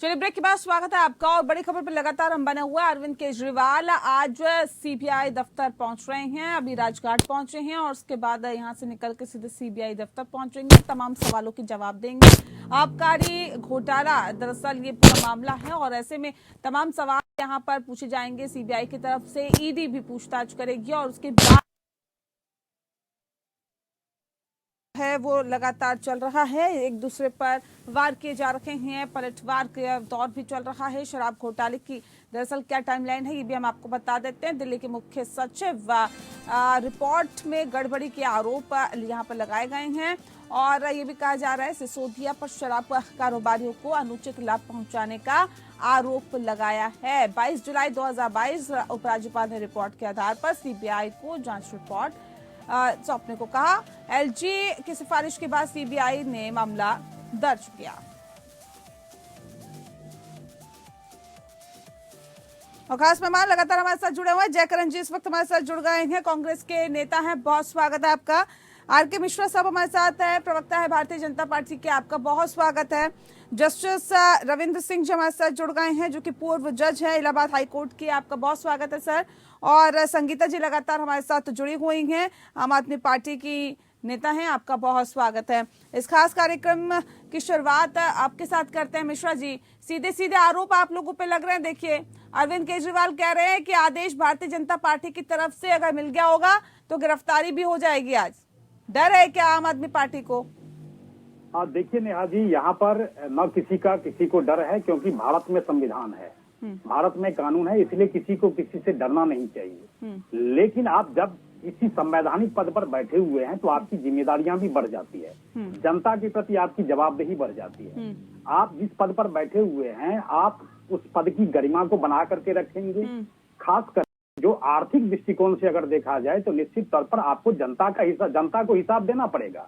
चलिए ब्रेक के बाद स्वागत है आपका। और बड़ी खबर पर लगातार हम बने हुए अरविंद केजरीवाल आज सीबीआई दफ्तर पहुंच रहे हैं। अभी राजघाट पहुंचे हैं और उसके बाद यहां से निकल के सीधे सीबीआई दफ्तर पहुंचेंगे। तमाम सवालों के जवाब देंगे। आबकारी घोटाला दरअसल ये पूरा मामला है और ऐसे में तमाम सवाल यहां पर पूछे जाएंगे। सीबीआई की तरफ से ईडी भी पूछताछ करेगी और उसके बाद है वो लगातार चल रहा है। एक दूसरे पर वार किए जा रहे हैं, पलटवार का दौर भी चल रहा है। शराब घोटाले की दरअसल क्या टाइमलाइन है ये भी हम आपको बता देते हैं। दिल्ली के मुख्य सचिव रिपोर्ट में गड़बड़ी के आरोप यहाँ पर लगाए गए हैं और ये भी कहा जा रहा है सिसोदिया पर शराब कारोबारियों को अनुचित लाभ पहुंचाने का आरोप लगाया है। 22 जुलाई 2022 उपराज्यपाल ने रिपोर्ट के आधार पर सीबीआई को जांच रिपोर्ट सौंपने को कहा। एलजी की सिफारिश के बाद सीबीआई ने मामला दर्ज किया। और खास मेहमान लगातार हमारे साथ जुड़े हुए हैं। जयकरण जी इस वक्त हमारे साथ जुड़ गए हैं, कांग्रेस के नेता हैं, बहुत स्वागत है आपका। आर.के. मिश्रा साहब हमारे साथ है, प्रवक्ता है भारतीय जनता पार्टी के, आपका बहुत स्वागत है। जस्टिस रविंद्र सिंह जी हमारे साथ जुड़ गए हैं जो कि पूर्व जज है इलाहाबाद हाईकोर्ट की, आपका बहुत स्वागत है सर। और संगीता जी लगातार हमारे साथ जुड़ी हुई हैं, आम आदमी पार्टी की नेता हैं, आपका बहुत स्वागत है। इस खास कार्यक्रम की शुरुआत आपके साथ करते हैं। मिश्रा जी, सीधे सीधे आरोप आप लोगों पे लग रहे हैं। देखिए, अरविंद केजरीवाल कह रहे हैं कि आदेश भारतीय जनता पार्टी की तरफ से अगर मिल गया होगा तो गिरफ्तारी भी हो जाएगी। आज डर है क्या आम आदमी पार्टी को? देखिए नेहा जी, यहाँ पर न किसी को डर है, क्योंकि भारत में संविधान है, भारत में कानून है, इसलिए किसी को किसी से डरना नहीं चाहिए। लेकिन आप जब इसी संवैधानिक पद पर बैठे हुए हैं तो आपकी जिम्मेदारियां भी बढ़ जाती है, जनता के प्रति आपकी जवाबदेही बढ़ जाती है। आप जिस पद पर बैठे हुए हैं आप उस पद की गरिमा को बना करके रखेंगे। खासकर जो आर्थिक दृष्टिकोण से अगर देखा जाए तो निश्चित तौर पर आपको जनता को हिसाब देना पड़ेगा।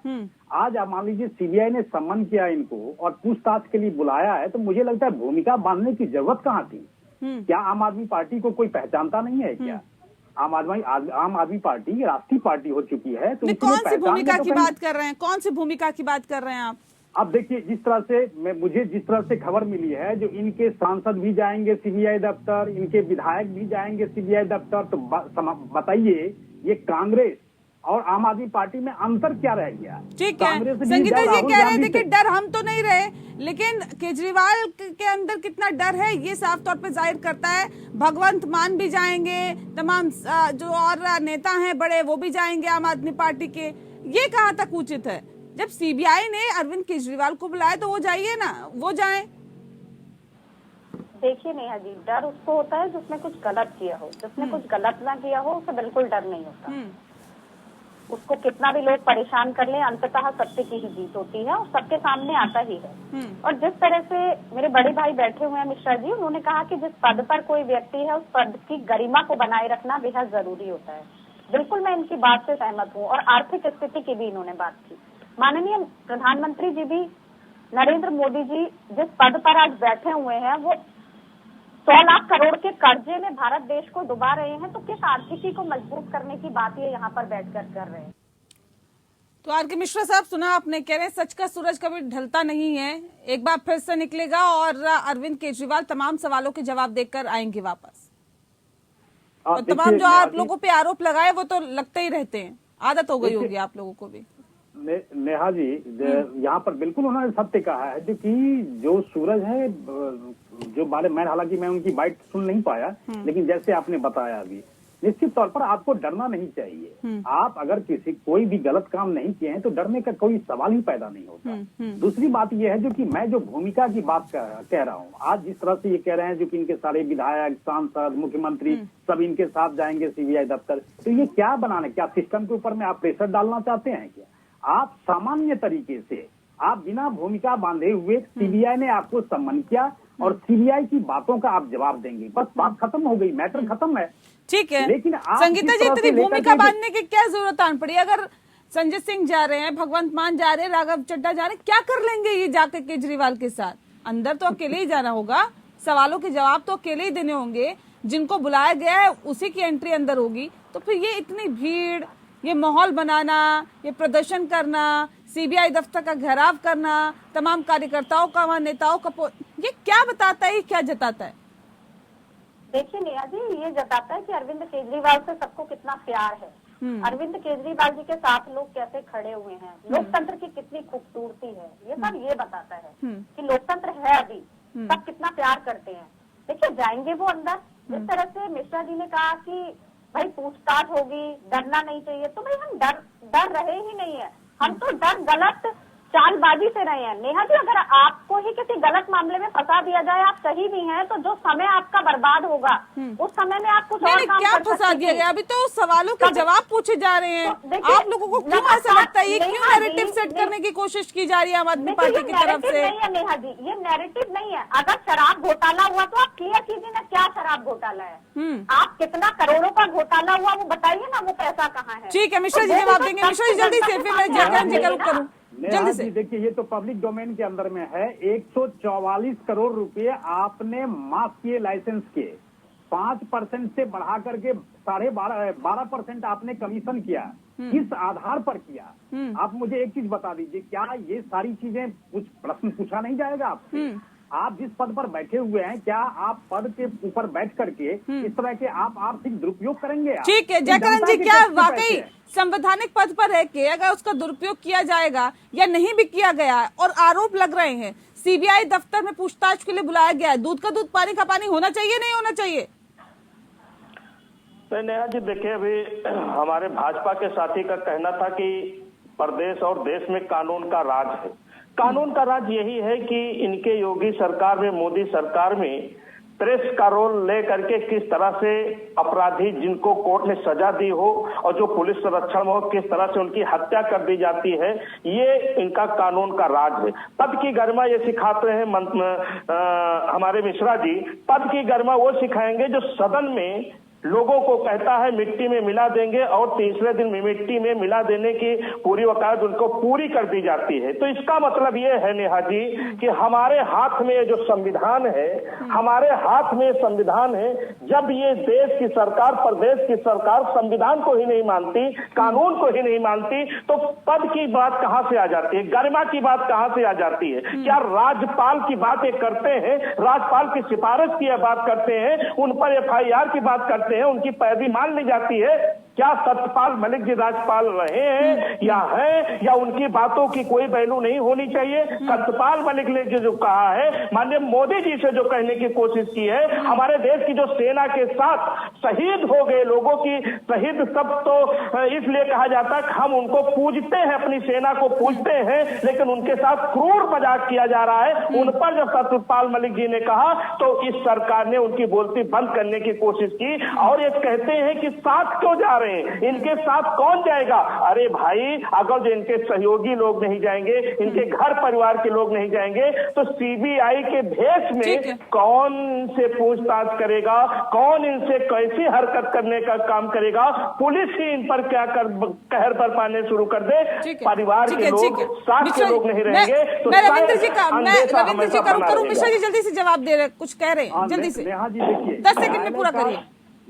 आज आप मान लीजिए सीबीआई ने सम्मन किया इनको और पूछताछ के लिए बुलाया है, तो मुझे लगता है भूमिका बांधने की जरूरत कहाँ थी? क्या आम आदमी पार्टी को कोई पहचानता नहीं है क्या? आम आदमी पार्टी राष्ट्रीय पार्टी हो चुकी है, तो कौन सी भूमिका की बात कर रहे हैं? कौन सी भूमिका की बात कर रहे हैं आप? अब देखिए, मुझे जिस तरह से खबर मिली है, जो इनके सांसद भी जाएंगे सीबीआई दफ्तर, इनके विधायक भी जाएंगे सीबीआई दफ्तर, तो बताइए ये कांग्रेस और आम आदमी पार्टी में अंतर क्या रह गया? ठीक है, संगीता जी कह रहे थे कि डर हम तो नहीं रहे, लेकिन केजरीवाल के अंदर कितना डर है ये साफ तौर पे जाहिर करता है। भगवंत मान भी जाएंगे, तमाम जो और नेता हैं बड़े वो भी जाएंगे आम आदमी पार्टी के। ये कहाँ तक उचित है? जब सीबीआई ने अरविंद केजरीवाल को बुलाया तो वो जाइए ना, वो जाए। देखिए नेहा जी, डर उसको होता है जिसने कुछ गलत किया हो। जिसने कुछ गलत ना किया हो उसे बिल्कुल डर नहीं होता। उसको कितना भी लोग परेशान कर ले, अंततः सत्य की ही जीत होती है और सबके सामने आता ही है। और जिस तरह से मेरे बड़े भाई बैठे हुए हैं मिश्रा जी, उन्होंने कहा कि जिस पद पर कोई व्यक्ति है उस पद की गरिमा को बनाए रखना बेहद जरूरी होता है। बिल्कुल मैं इनकी बात से सहमत हूँ। और आर्थिक स्थिति की भी इन्होंने बात की। माननीय प्रधानमंत्री जी भी, नरेंद्र मोदी जी जिस पद पर आज बैठे हुए हैं वो 100 लाख करोड़ के कर्जे में भारत देश को डुबा रहे हैं, तो किस आर्थिकी को मजबूत करने की बात ये यहाँ पर बैठकर कर रहे हैं। तो आर.के. मिश्रा साहब, सुना आपने, कह रहे हैं सच का सूरज कभी ढलता नहीं है, एक बार फिर से निकलेगा और अरविंद केजरीवाल तमाम सवालों के जवाब देकर आएंगे वापस। और तमाम जो आप लोगों पे आरोप लगाए वो तो लगते ही रहते हैं, आदत हो गई होगी आप लोगों को भी। नेहा जी, यहाँ पर बिल्कुल उन्होंने सत्य कहा है, जो कि जो सूरज है, जो हालांकि मैं उनकी बाइट सुन नहीं पाया, लेकिन जैसे आपने बताया अभी, निश्चित तौर पर आपको डरना नहीं चाहिए। आप अगर कोई भी गलत काम नहीं किए हैं तो डरने का कोई सवाल ही पैदा नहीं होता। दूसरी बात यह है, जो कि मैं जो भूमिका की बात कह रहा हूँ, आज जिस तरह से ये कह रहे हैं जो कि इनके सारे विधायक, सांसद, मुख्यमंत्री सब इनके साथ जाएंगे सीबीआई दफ्तर, तो ये क्या बनाने, क्या सिस्टम के ऊपर में आप प्रेशर डालना चाहते हैं क्या? आप सामान्य तरीके से आप बिना भूमिका बांधे हुए, सीबीआई ने आपको सम्मन किया और सीबीआई की बातों का आप जवाब देंगे, बस बात खत्म हो गई, मैटर खत्म है। ठीक है, लेकिन संगीता जी इतनी भूमिका बांधने की क्या जरूरत आन पड़ी? अगर संजय सिंह जा रहे हैं, भगवंत मान जा रहे हैं, राघव चड्ढा जा रहे हैं, क्या कर लेंगे ये जाकर केजरीवाल के साथ? अंदर तो अकेले ही जाना होगा, सवालों के जवाब तो अकेले ही देने होंगे, जिनको बुलाया गया है उसी की एंट्री अंदर होगी। तो फिर ये इतनी भीड़, ये माहौल बनाना, ये प्रदर्शन करना, सीबीआई दफ्तर का घेराव करना, तमाम कार्यकर्ताओं का, नेताओं का, ये क्या बताता है, क्या जताता है? देखिए नेहा जी, ये जताता है कि अरविंद केजरीवाल से सबको कितना प्यार है। अरविंद केजरीवाल जी के साथ लोग कैसे खड़े हुए हैं, लोकतंत्र की कितनी खूबसूरती है, ये सब ये बताता है कि लोकतंत्र है अभी, सब कितना प्यार करते हैं। देखिए जाएंगे वो अंदर, जिस तरह से मिश्रा जी ने कहा कि भाई पूछताछ होगी, डरना नहीं चाहिए, तो भाई हम डर रहे ही नहीं है। हम तो डर गलत चालबाजी से रहे हैं। नेहा जी, अगर आपको ही किसी गलत मामले में फंसा दिया जाए, आप सही भी हैं, तो जो समय आपका बर्बाद होगा उस समय में आप कुछ और काम क्या कर फंसा सकती दिया थी। गया? अभी तो सवालों के जवाब पूछे जा रहे हैं। देखिए, आप लोगों को क्यों ऐसा लगता है, ये क्यों नैरेटिव सेट करने की कोशिश की जा रही है आम आदमी पार्टी की तरफ से? नहीं है नेहा जी, ये नैरेटिव नहीं है। अगर शराब घोटाला हुआ तो आप क्लियर कीजिए ना, क्या शराब घोटाला है, आप कितना करोड़ों का घोटाला हुआ वो बताइए ना, वो पैसा कहाँ है। ठीक है, मिश्रा जी जवाब देंगे। मिश्रा जी जल्दी से, फिर मैं जयकरण जी का रुख करूं जल्दी से। देखिए ये तो पब्लिक डोमेन के अंदर में है। 144 करोड़ रुपए आपने माफ किए लाइसेंस के, 5% से बढ़ा करके 12.5% आपने कमीशन किया। किस आधार पर किया? आप मुझे एक चीज बता दीजिए, क्या ये सारी चीजें कुछ प्रश्न पूछा नहीं जाएगा आपसे? आप जिस पद पर बैठे हुए हैं, क्या आप पद के ऊपर बैठ करके इस तरह के आप आर्थिक दुरुपयोग करेंगे? ठीक है जयकरण जी, क्या वाकई संवैधानिक पद पर रह के अगर उसका दुरुपयोग किया जाएगा या नहीं भी किया गया और आरोप लग रहे हैं, सीबीआई दफ्तर में पूछताछ के लिए बुलाया गया है, दूध का दूध पानी का पानी होना चाहिए नहीं होना चाहिए? तो नेहा जी देखिए, अभी हमारे भाजपा के साथी का कहना था कि प्रदेश और देश में कानून का राज है। कानून का राज यही है कि इनके योगी सरकार में, मोदी सरकार में प्रेस का रोल ले करके किस तरह से अपराधी जिनको कोर्ट ने सजा दी हो और जो पुलिस संरक्षण में हो, किस तरह से उनकी हत्या कर दी जाती है, ये इनका कानून का राज है। पद की गरिमा ये सिखाते हैं हमारे मिश्रा जी, पद की गरिमा वो सिखाएंगे जो सदन में लोगों को कहता है मिट्टी में मिला देंगे और तीसरे दिन मिट्टी में मिला देने की पूरी वकालत उनको पूरी कर दी जाती है। तो इसका मतलब ये है नेहा जी कि हमारे हाथ में जो संविधान है, हमारे हाथ में संविधान है। जब ये देश की सरकार, प्रदेश की सरकार संविधान को ही नहीं मानती, कानून को ही नहीं मानती, तो पद की बात कहां से आ जाती है, गरिमा की बात कहां से आ जाती है? क्या राज्यपाल की बात करते हैं, राज्यपाल की सिफारिश की बात करते हैं, उन पर FIR की बात करते हैं, उनकी पैरवी मान ली जाती है? क्या सत्यपाल मलिक जी राज्यपाल रहे हैं या उनकी बातों की कोई वैल्यू नहीं होनी चाहिए? सत्यपाल मलिक ने जो कहा है, माननीय मोदी जी से जो कहने की कोशिश की है, हमारे देश की जो सेना के साथ शहीद हो गए लोगों की, शहीद सब तो इसलिए कहा जाता है कि हम उनको पूजते हैं, अपनी सेना को पूजते हैं, लेकिन उनके साथ क्रूर मजाक किया जा रहा है। उन पर जब सत्यपाल मलिक जी ने कहा तो इस सरकार ने उनकी बोलती बंद करने की कोशिश की और ये कहते हैं कि साथ क्यों जा रहे हैं, इनके साथ कौन जाएगा? अरे भाई, अगर इनके सहयोगी लोग नहीं जाएंगे, इनके घर परिवार के लोग नहीं जाएंगे, तो सीबीआई के भेष में कौन से पूछताछ करेगा, कौन इनसे कैसी हरकत करने का काम करेगा? पुलिस ही इन पर क्या कहर बरपाने शुरू कर दे, परिवार के लोग, साथ के लोग नहीं रहेंगे तो रविंद्र जी का रुख करूं। मिश्रा जी जल्दी से जवाब दे रहे, कुछ कह रहे हैं, जल्दी से 10 सेकंड में पूरा करिए।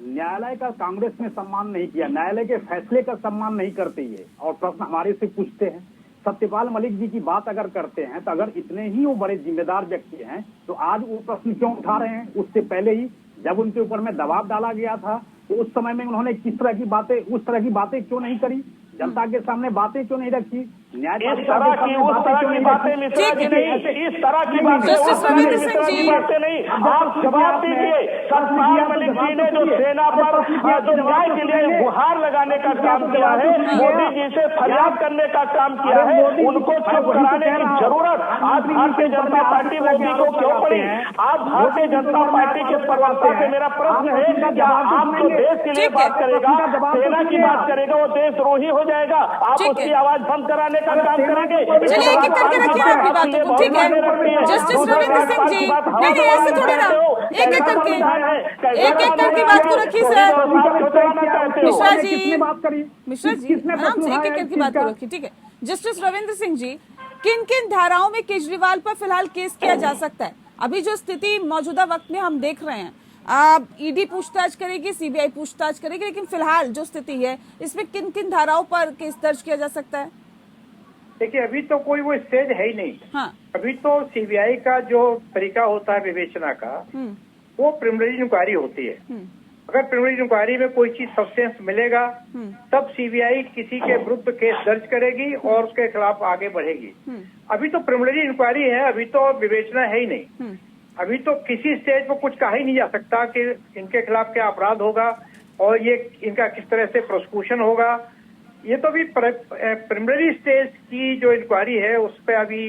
न्यायालय का कांग्रेस ने सम्मान नहीं किया, न्यायालय के फैसले का सम्मान नहीं करते ये, और प्रश्न हमारे से पूछते हैं। सत्यपाल मलिक जी की बात अगर करते हैं तो अगर इतने ही वो बड़े जिम्मेदार व्यक्ति हैं तो आज वो प्रश्न क्यों उठा रहे हैं? उससे पहले ही जब उनके ऊपर में दबाव डाला गया था तो उस समय में उन्होंने किस तरह की बातें, उस तरह की बातें क्यों नहीं करी? जनता के सामने बातें क्यों नहीं रखी? इस तरह की उस तरह की बातें मिश्रा जी नहीं, इस तरह की बातें नहीं, आप जवाब दीजिए। सत्यपाल मलिक जी ने जो सेना पर जो न्याय के लिए गुहार लगाने का काम किया है, मोदी जी से फरियाद करने का काम किया है, उनको चुप कराने की जरूरत आज भारतीय जनता पार्टी मोदी को क्यों पड़ी? आज भारतीय जनता पार्टी के प्रवक्ता से मेरा प्रश्न है, क्या आप जो देश के लिए बात करेगा, सेना की बात करेगा, वो देशद्रोही हो जाएगा? आप उसकी आवाज बंद कराने का काम करेंगे? चलिए एक एक करके रखिए आपकी बातों को, ठीक है? जस्टिस रविंद्र सिंह जी, नहीं ऐसे थोड़ी ना, एक एक करके बात को रखिए सर। मिश्रा जी आराम से एक एक करके बात को रखिए, ठीक है? जस्टिस रविंद्र सिंह जी, किन किन धाराओं में केजरीवाल पर फिलहाल केस किया जा सकता है? अभी जो स्थिति मौजूदा वक्त में हम देख रहे हैं, ईडी पूछताछ करेगी, सीबीआई पूछताछ करेगी, लेकिन फिलहाल जो स्थिति है इसमें किन किन धाराओं पर केस दर्ज किया जा सकता है? देखिए अभी तो कोई वो स्टेज है ही नहीं। हाँ। अभी तो सीबीआई का जो तरीका होता है विवेचना का, वो प्रिलिमिनरी इंक्वायरी होती है। अगर प्रिलिमिनरी इंक्वायरी में कोई चीज सब्सटेंस मिलेगा तब सीबीआई किसी के विरुद्ध केस दर्ज करेगी और उसके खिलाफ आगे बढ़ेगी। अभी तो प्रिलिमिनरी इंक्वायरी है, अभी तो विवेचना है ही नहीं। अभी तो किसी स्टेज पर कुछ कहा ही नहीं जा सकता कि इनके खिलाफ क्या अपराध होगा और ये इनका किस तरह से प्रोसिक्यूशन होगा। ये तो अभी प्रिलिमिनरी स्टेज की जो इंक्वायरी है उस पर अभी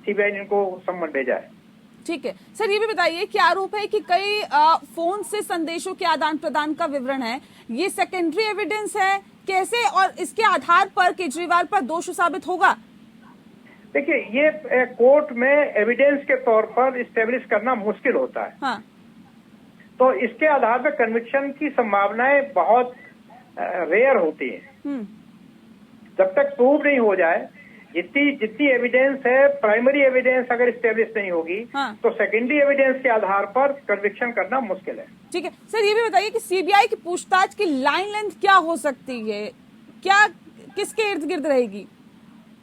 सीबीआई ने इनको सम्मन भेजा है। ठीक है सर, ये भी बताइए कि आरोप है कि कई फोन से संदेशों के आदान प्रदान का विवरण है, ये सेकेंडरी एविडेंस है, कैसे और इसके आधार पर केजरीवाल पर दोष साबित होगा? देखिए ये कोर्ट में एविडेंस के तौर पर इस्टेब्लिश करना मुश्किल होता है। हाँ। तो इसके आधार पर कन्विक्शन की संभावनाएं बहुत रेयर होती हैं। जब तक प्रूव नहीं हो जाए, जितनी एविडेंस है, प्राइमरी एविडेंस अगर इस्टेब्लिश नहीं होगी तो सेकेंडरी एविडेंस के आधार पर कन्विक्शन करना मुश्किल है। ठीक है सर, ये भी बताइए कि सीबीआई की पूछताछ की लाइन लेंथ क्या हो सकती है, क्या किसके इर्द गिर्द रहेगी?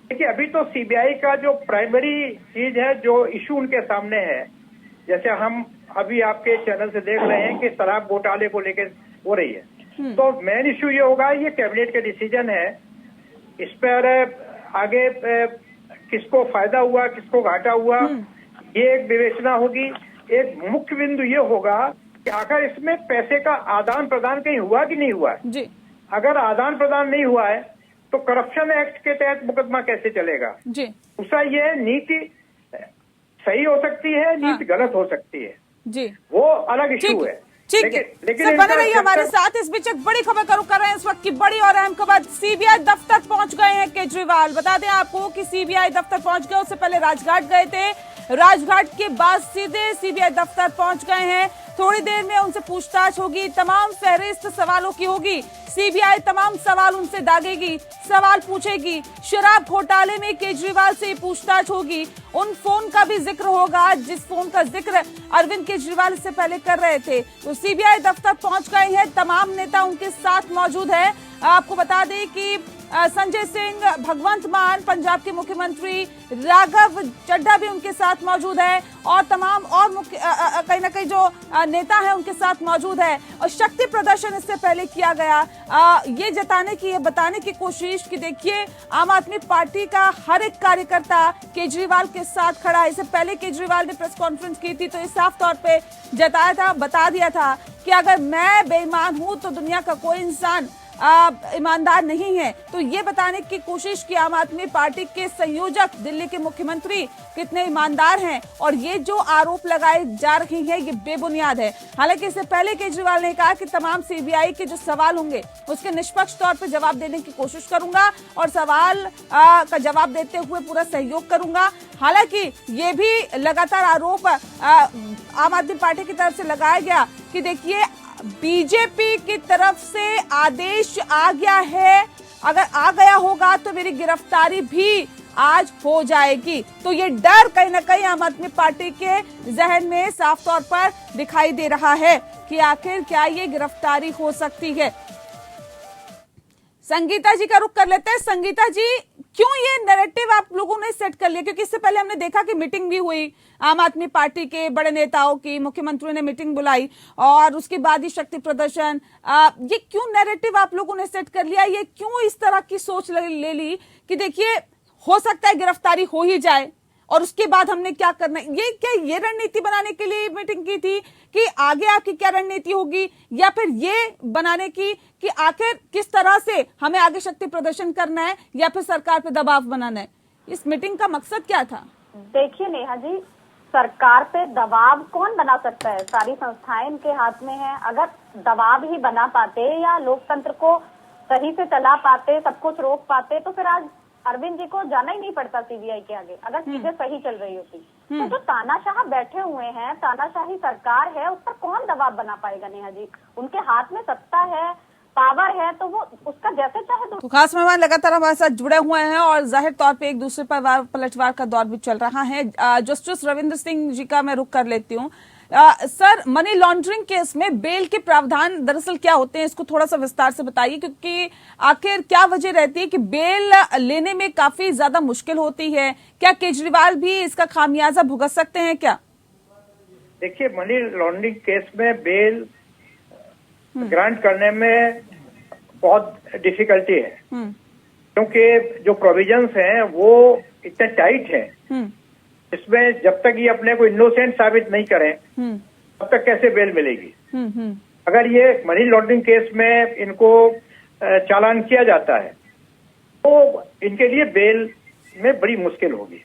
देखिए अभी तो सीबीआई का जो प्राइमरी चीज है, जो इशू उनके सामने है, जैसे हम अभी आपके चैनल से देख रहे हैं कि शराब घोटाले को लेकर हो रही है, तो मेन इशू ये होगा, ये कैबिनेट के डिसीजन है, इस पर आगे किसको फायदा हुआ किसको घाटा हुआ, ये एक विवेचना होगी। एक मुख्य बिंदु ये होगा कि आखिर इसमें पैसे का आदान प्रदान कहीं हुआ कि नहीं हुआ है जी। अगर आदान प्रदान नहीं हुआ है तो करप्शन एक्ट के तहत मुकदमा कैसे चलेगा जी। दूसरा ये नीति सही हो सकती है, नीति गलत हो सकती है जी, वो अलग इशू है। ठीक है, लेकिन सर बने रहिए हमारे साथ। इस बीच एक बड़ी खबर कर रहे हैं इस वक्त की, बड़ी और अहम खबर। सीबीआई दफ्तर पहुंच गए हैं केजरीवाल। बता दें आपको कि सीबीआई दफ्तर पहुंच गए, उससे पहले राजघाट गए थे, राजघाट के बाद सीधे सीबीआई दफ्तर पहुंच गए हैं। थोड़ी देर में उनसे पूछताछ होगी, तमाम फहरिस्त सवालों की होगी। सीबीआई तमाम सवाल उनसे दागेगी, सवाल पूछेगी। शराब घोटाले में केजरीवाल से पूछताछ होगी। उन फोन का भी जिक्र होगा जिस फोन का जिक्र अरविंद केजरीवाल इससे पहले कर रहे थे। तो सीबीआई दफ्तर पहुंच गए हैं, तमाम नेता उनके साथ मौजूद है। आपको बता दें कि संजय सिंह, भगवंत मान, पंजाब के मुख्यमंत्री राघव चड्ढा भी उनके साथ मौजूद है और तमाम और कहीं ना कहीं जो नेता है उनके साथ मौजूद है। और शक्ति प्रदर्शन इससे पहले किया गया, ये बताने की कोशिश कि देखिए आम आदमी पार्टी का हर एक कार्यकर्ता केजरीवाल के साथ खड़ा है। इससे पहले केजरीवाल ने प्रेस कॉन्फ्रेंस की थी तो ये साफ तौर पे बता दिया था कि अगर मैं बेईमान हूं तो दुनिया का कोई इंसान ईमानदार नहीं है। तो ये बताने की कोशिश की आम आदमी पार्टी के संयोजक दिल्ली के मुख्यमंत्री कितने ईमानदार हैं और ये जो आरोप लगाए जा रहे हैं ये बेबुनियाद है। हालांकि इससे पहले केजरीवाल ने कहा कि तमाम सीबीआई के जो सवाल होंगे उसके निष्पक्ष तौर पर जवाब देने की कोशिश करूंगा और सवाल का जवाब देते हुए पूरा सहयोग करूंगा। हालांकि ये भी लगातार आरोप आम आदमी पार्टी की तरफ से लगाया गया कि देखिए बीजेपी की तरफ से आदेश आ गया है, अगर आ गया होगा तो मेरी गिरफ्तारी भी आज हो जाएगी। तो ये डर कहीं ना कहीं आम आदमी पार्टी के जहन में साफ तौर पर दिखाई दे रहा है कि आखिर क्या ये गिरफ्तारी हो सकती है। संगीता जी का रुख कर लेते हैं। संगीता जी, क्यों ये नैरेटिव आप लोगों ने सेट कर लिया? क्योंकि इससे पहले हमने देखा कि मीटिंग भी हुई आम आदमी पार्टी के बड़े नेताओं की, मुख्यमंत्री ने मीटिंग बुलाई और उसके बाद ही शक्ति प्रदर्शन। ये क्यों नैरेटिव आप लोगों ने सेट कर लिया? ये क्यों इस तरह की सोच ले ली कि देखिए हो सकता है गिरफ्तारी हो ही जाए और उसके बाद हमने क्या करना है? ये क्या ये रणनीति बनाने के लिए मीटिंग की थी कि आगे आपकी क्या रणनीति होगी, या फिर ये बनाने की कि आखिर किस तरह से हमें आगे शक्ति प्रदर्शन करना है या फिर सरकार पे दबाव बनाना है? इस मीटिंग का मकसद क्या था? देखिए नेहा जी, सरकार पे दबाव कौन बना सकता है? सारी संस्थाएं इनके हाथ में है। अगर दबाव ही बना पाते या लोकतंत्र को सही से चला पाते, सब कुछ रोक पाते, तो फिर आज अरविंद जी को जाना ही नहीं पड़ता सीबीआई के आगे, अगर चीजें सही चल रही होती। तो जो तानाशाह बैठे हुए हैं, तानाशाही सरकार है, उस पर कौन दबाव बना पाएगा नेहा जी? उनके हाथ में सत्ता है, पावर है, तो वो उसका जैसे चाहे। तो खास मेहमान लगातार हमारे साथ जुड़े हुए हैं और जाहिर तौर पे एक दूसरे पर पलटवार का दौर भी चल रहा है। जस्टिस रविंद्र सिंह जी का मैं रुख कर लेती हूँ। सर, मनी लॉन्ड्रिंग केस में बेल के प्रावधान दरअसल क्या होते हैं, इसको थोड़ा सा विस्तार से बताइए, क्योंकि आखिर क्या वजह रहती है कि बेल लेने में काफी ज्यादा मुश्किल होती है। क्या केजरीवाल भी इसका खामियाजा भुगत सकते हैं क्या? देखिए, मनी लॉन्ड्रिंग केस में बेल ग्रांट करने में बहुत डिफिकल्टी है, क्योंकि जो प्रोविजंस हैं वो इतने टाइट हैं, इसमें जब तक ये अपने को इनोसेंट साबित नहीं करें तब तक कैसे बेल मिलेगी। अगर ये मनी लॉन्ड्रिंग केस में इनको चालान किया जाता है तो इनके लिए बेल में बड़ी मुश्किल होगी।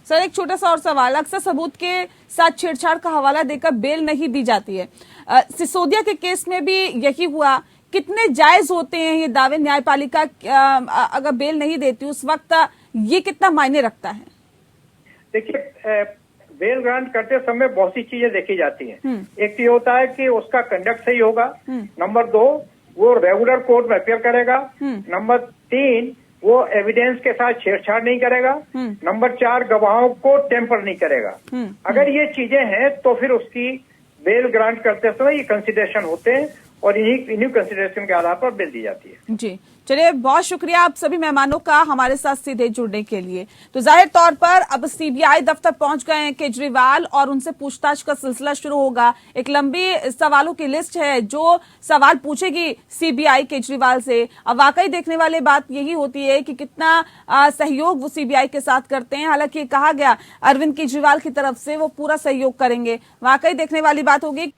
सर, एक छोटा सा और सवाल, अक्सर सबूत के साथ छेड़छाड़ का हवाला देकर बेल नहीं दी जाती है। सिसोदिया के केस में भी यही हुआ। कितने जायज होते हैं ये दावे? न्यायपालिका अगर बेल नहीं देती उस वक्त ये कितना मायने रखता है? देखिए, बेल ग्रांट करते समय बहुत सी चीजें देखी जाती हैं। एक तो ये होता है कि उसका कंडक्ट सही होगा। नंबर 2, वो रेगुलर कोर्ट में अपियर करेगा। नंबर 3, वो एविडेंस के साथ छेड़छाड़ नहीं करेगा। नंबर 4, गवाहों को टेम्पर नहीं करेगा। अगर ये चीजें हैं तो फिर उसकी बेल ग्रांट करते समय ये कंसिडरेशन होते हैं और इन्हीं कंसिडरेशन के आधार पर बेल दी जाती है। जी, चलिए, बहुत शुक्रिया आप सभी मेहमानों का हमारे साथ सीधे जुड़ने के लिए। तो जाहिर तौर पर अब सीबीआई दफ्तर पहुंच गए हैं केजरीवाल और उनसे पूछताछ का सिलसिला शुरू होगा। एक लंबी सवालों की लिस्ट है जो सवाल पूछेगी सीबीआई केजरीवाल से। अब वाकई देखने वाली बात यही होती है कि कितना सहयोग वो सीबीआई के साथ करते हैं। हालांकि कहा गया अरविंद केजरीवाल की तरफ से वो पूरा सहयोग करेंगे। वाकई देखने वाली बात होगी।